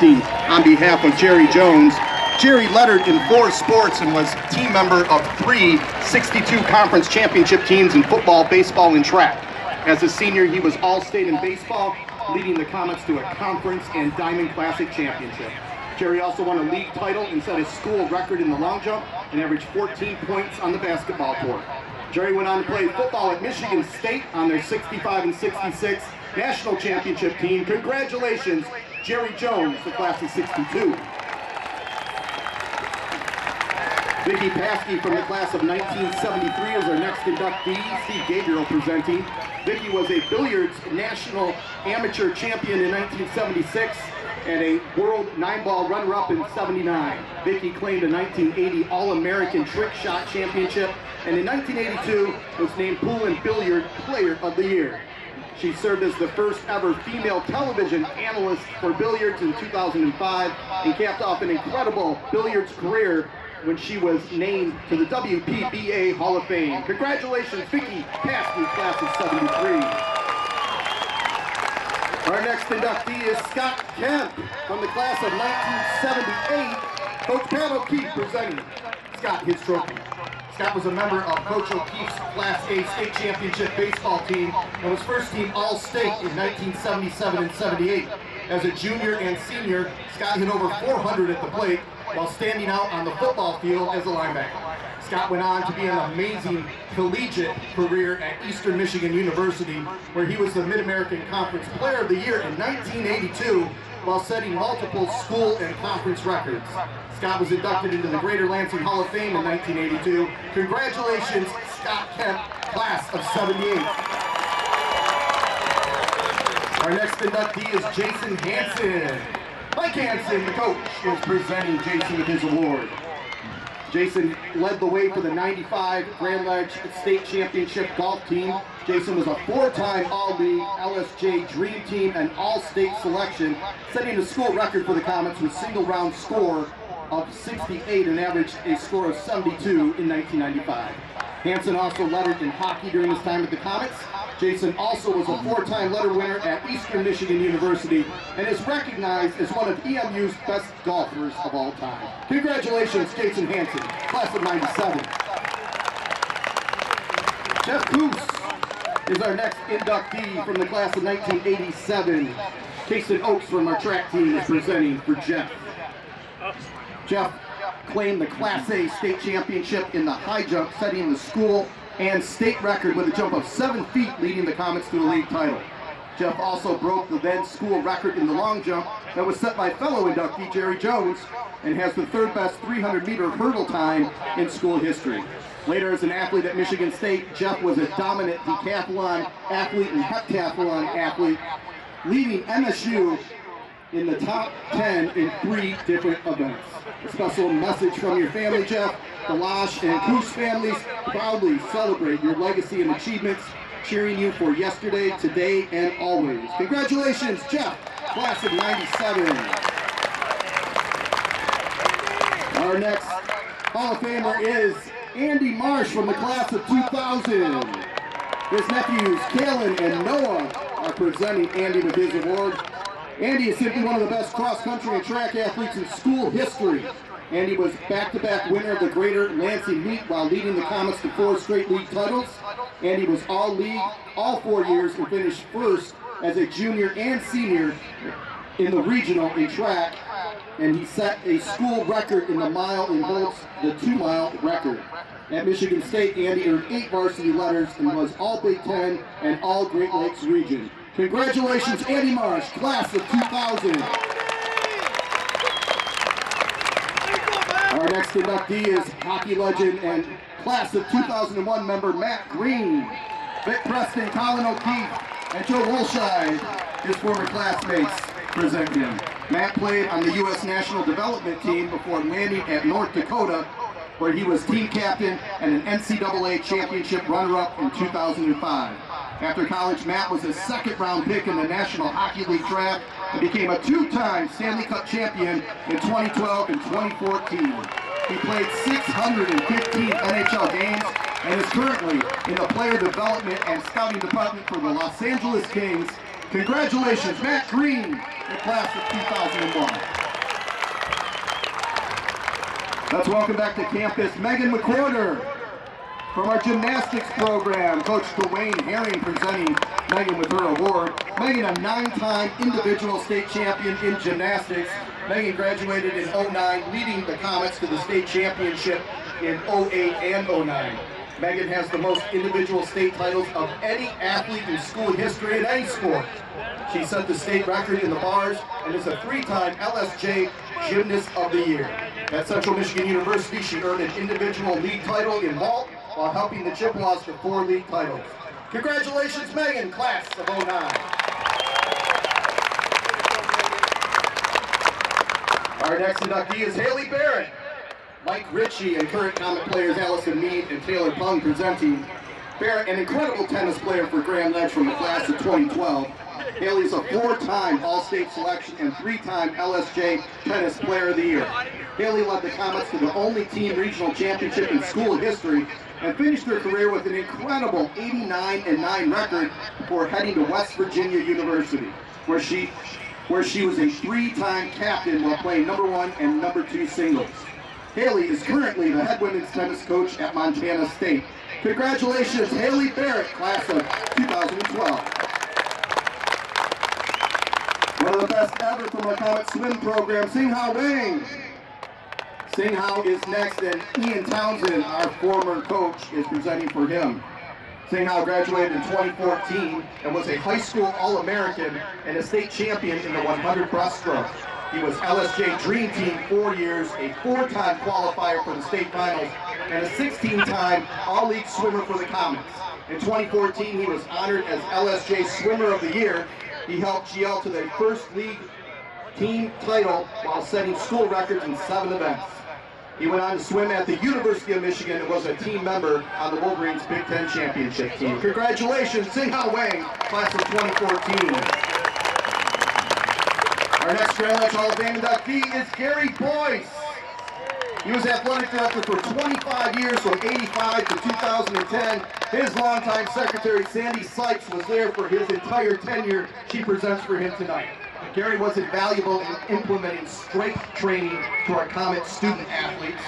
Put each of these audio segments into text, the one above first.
On behalf of Jerry Jones. Jerry lettered in 4 sports and was team member of 3 62 conference championship teams in football, baseball, and track. As a senior, he was All-State in baseball, leading the Comets to a conference and Diamond Classic championship. Jerry also won a league title and set a school record in the long jump and averaged 14 points on the basketball court. Jerry went on to play football at Michigan State on their 65 and 66 national championship team. Congratulations, Jerry Jones, the class of 62. Vicki Pasy from the class of 1973 is our next inductee. Steve Gabriel presenting. Vicki was a billiards national amateur champion in 1976 and a world 9-ball runner-up in 79. Vicki claimed a 1980 All-American Trick Shot Championship, and in 1982 was named Pool and Billiard Player of the Year. She served as the first ever female television analyst for billiards in 2005 and capped off an incredible billiards career when she was named to the WPBA Hall of Fame. Congratulations, Vicki Pasy, class of 73. Our next inductee is Scott Kemp from the class of 1978. Coach Pat O'Keefe presenting Scott his trophy. Scott was a member of Coach O'Keefe's Class A state championship baseball team and was first team All-State in 1977 and 78. As a junior and senior, Scott hit over 400 at the plate while standing out on the football field as a linebacker. Scott went on to be an amazing collegiate career at Eastern Michigan University, where he was the Mid-American Conference Player of the Year in 1982 while setting multiple school and conference records. Scott was inducted into the Greater Lansing Hall of Fame in 1982. Congratulations, Scott Kemp, class of 78. Our next inductee is Jason Hansen. Mike Hansen, the coach, is presenting Jason with his award. Jason led the way for the 95 Grand Ledge State Championship golf team. Jason was a 4-time All-League LSJ Dream Team and All-State selection, setting a school record for the Comets with single-round score of 68 and averaged a score of 72 in 1995. Hansen also lettered in hockey during his time at the Comets. Jason also was a 4-time letter winner at Eastern Michigan University and is recognized as one of EMU's best golfers of all time. Congratulations, Jason Hansen, class of 97. Jeff Goose is our next inductee from the class of 1987. Jason Oakes from our track team is presenting for Jeff. Jeff claimed the Class A state championship in the high jump, setting the school and state record with a jump of 7 feet, leading the Comets to a league title. Jeff also broke the then school record in the long jump that was set by fellow inductee Jerry Jones and has the 3rd best 300-meter hurdle time in school history. Later, as an athlete at Michigan State, Jeff was a dominant decathlon athlete and heptathlon athlete, leading MSU in the top 10 in 3 different events. A special message from your family, Jeff. The Lash and Goose families proudly celebrate your legacy and achievements, cheering you for yesterday, today, and always. Congratulations, Jeff, class of 97. Our next Hall of Famer is Andy Marsh from the class of 2000. His nephews, Kalen and Noah, are presenting Andy with his award. Andy is simply one of the best cross-country and track athletes in school history. Andy was back-to-back winner of the Greater Lansing Meet while leading the Comets to 4 straight league titles. Andy was all-league all 4 years and finished first as a junior and senior in the regional in track, and he set a school record in the mile and holds the 2-mile record. At Michigan State, Andy earned 8 varsity letters and was all Big Ten and all Great Lakes region. Congratulations, Andy Marsh, class of 2000. Our next inductee is hockey legend and class of 2001 member Matt Green. Vic Preston, Colin O'Keefe, and Joe Wolscheid, his former classmates, present him. Matt played on the U.S. National Development Team before landing at North Dakota, where he was team captain and an NCAA championship runner-up in 2005. After college, Matt was a 2nd-round pick in the National Hockey League draft and became a 2-time Stanley Cup champion in 2012 and 2014. He played 615 NHL games and is currently in the player development and scouting department for the Los Angeles Kings Congratulations, Matt Green, the class of 2001. Let's welcome back to campus Megan McCarter from our gymnastics program. Coach Dwayne Herring presenting Megan with her award. Megan, a 9-time individual state champion in gymnastics. Megan graduated in 09, leading the Comets to the state championship in 08 and 09. Megan has the most individual state titles of any athlete in school history in any sport. She set the state record in the bars and is a 3-time LSJ Gymnast of the Year. At Central Michigan University, she earned an individual league title in vault while helping the Chippewas to 4 league titles. Congratulations, Megan, class of 09. Our next inductee is Haley Barrett. Mike Ritchie and current Comet players Allison Mead and Taylor Pung presenting. Barrett, an incredible tennis player for Grand Ledge from the class of 2012. Haley is a 4-time All-State selection and 3-time LSJ Tennis Player of the Year. Haley led the Comets to the only team regional championship in school history and finished her career with an incredible 89-9 record before heading to West Virginia University, where she was a 3-time captain while playing #1 and #2 singles. Haley is currently the head women's tennis coach at Montana State. Congratulations, Haley Barrett, class of 2012. One of the best ever from our Comet swim program, Singh Bang. Singh is next, and Ian Townsend, our former coach, is presenting for him. Singh graduated in 2014 and was a high school All-American and a state champion in the 100 breaststroke. He was LSJ Dream Team 4 years, a 4-time qualifier for the state finals, and a 16-time All-League swimmer for the Comets. In 2014, he was honored as LSJ Swimmer of the Year. He helped GL to their first league team title while setting school records in 7 events. He went on to swim at the University of Michigan and was a team member on the Wolverines Big Ten Championship team. Congratulations, Singh Wang, class of 2014. Our next Grand Ledge Hall of Fame inductee is Gary Boyce. He was athletic director for 25 years, from 85 to 2010. His longtime secretary, Sandy Sykes, was there for his entire tenure. She presents for him tonight. Gary was invaluable in implementing strength training to our Comet student athletes.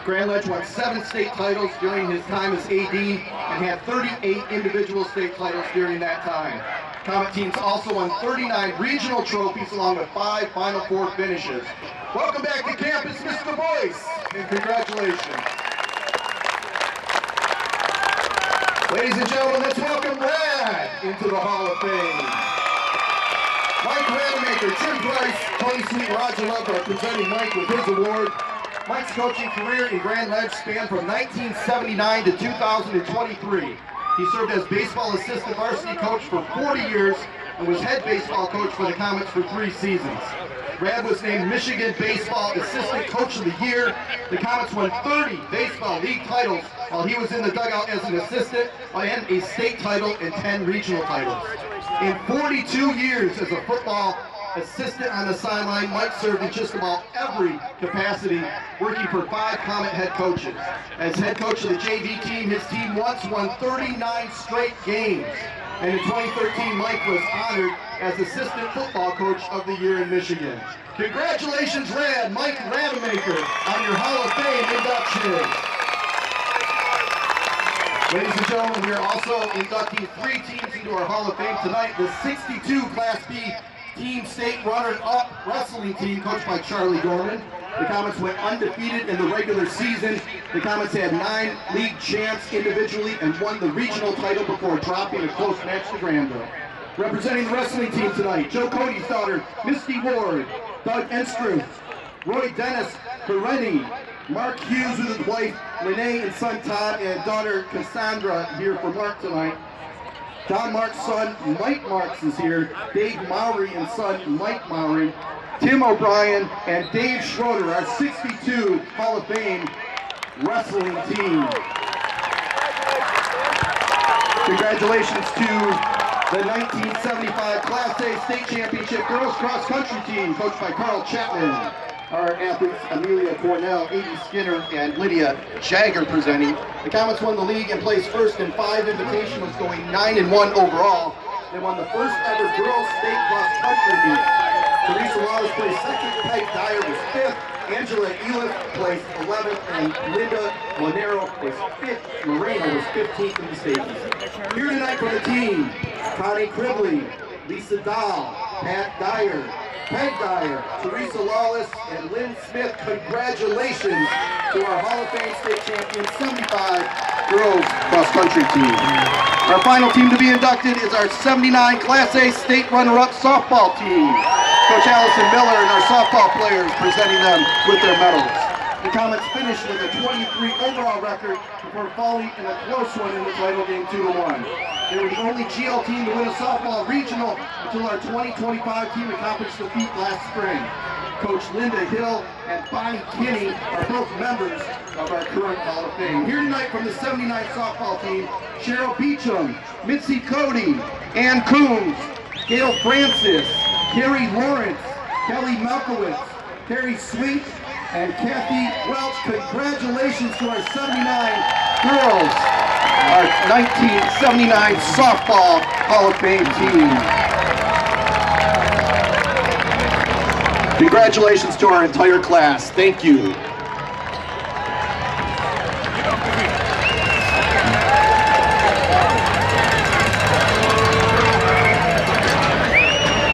Grand Ledge won 7 state titles during his time as AD and had 38 individual state titles during that time. Comet teams also won 39 regional trophies along with 5 Final Four finishes. Welcome back to campus, Mr. Boyce, and congratulations. Ladies and gentlemen, let's welcome Rad into the Hall of Fame. Mike Rademacher, Jim Price, Tony Sweet, and Roger Love are presenting Mike with his award. Mike's coaching career in Grand Ledge spanned from 1979 to 2023. He served as baseball assistant varsity coach for 40 years and was head baseball coach for the Comets for 3 seasons. Rad was named Michigan Baseball Assistant Coach of the Year. The Comets won 30 baseball league titles while he was in the dugout as an assistant, and a state title and 10 regional titles. In 42 years as a football assistant on the sideline, Mike served in just about every capacity, working for 5 Comet head coaches. As head coach of the JV team, his team once won 39 straight games. And in 2013, Mike was honored as Assistant Football Coach of the Year in Michigan. Congratulations, Rad, Mike Rademacher, on your Hall of Fame induction. Ladies and gentlemen, we are also inducting 3 teams into our Hall of Fame tonight. The 62 Class B Team State Runner-Up Wrestling Team, coached by Charlie Gorman. The Comets went undefeated in the regular season. The Comets had 9 league champs individually and won the regional title before dropping a close match to Granville. Representing the wrestling team tonight, Joe Cody's daughter, Misty Ward, Doug Enstruth, Roy Dennis Peretti, Mark Hughes with his wife, Renee and son Todd, and daughter Cassandra here for Mark tonight. Don Mark's son, Mike Marks, is here. Dave Mowry and son, Mike Mowry. Tim O'Brien and Dave Schroeder, our 62 Hall of Fame wrestling team. Congratulations to the 1975 Class A State Championship Girls Cross Country team, coached by Carl Chapman. Our athletes, Amelia Cornell, Amy Skinner, and Lydia Jagger presenting. The Comets won the league and placed first in 5 invitationals, going 9-1 overall. They won the first ever girls state cross country meet. Teresa Wallace placed second, Peg Dyer was fifth, Angela Eliff placed 11th, and Linda Monero was 5th. Moreno was 15th in the state. Here tonight for the team, Connie Cribley, Lisa Dahl, Pat Dyer, Peg Dyer, Teresa Lawless, and Lynn Smith. Congratulations to our Hall of Fame state champion 75 girls cross country team. Our final team to be inducted is our 79 Class A state runner-up softball team. Coach Allison Miller and our softball players presenting them with their medals. The Comets finished with a 23 overall record before falling in a close one in the title game 2-1. They were the only GL team to win a softball regional until our 2025 team accomplished the feat last spring. Coach Linda Hill and Bonnie Kinney are both members of our current Hall of Fame. Here tonight from the 79 softball team, Cheryl Beecham, Mitzi Cody, Ann Coombs, Gail Francis, Carrie Lawrence, Kelly Malkowitz, Terry Sweet, and Kathy Welch. Congratulations to our 79 girls, our 1979 softball Hall of Fame team. Congratulations to our entire class. Thank you.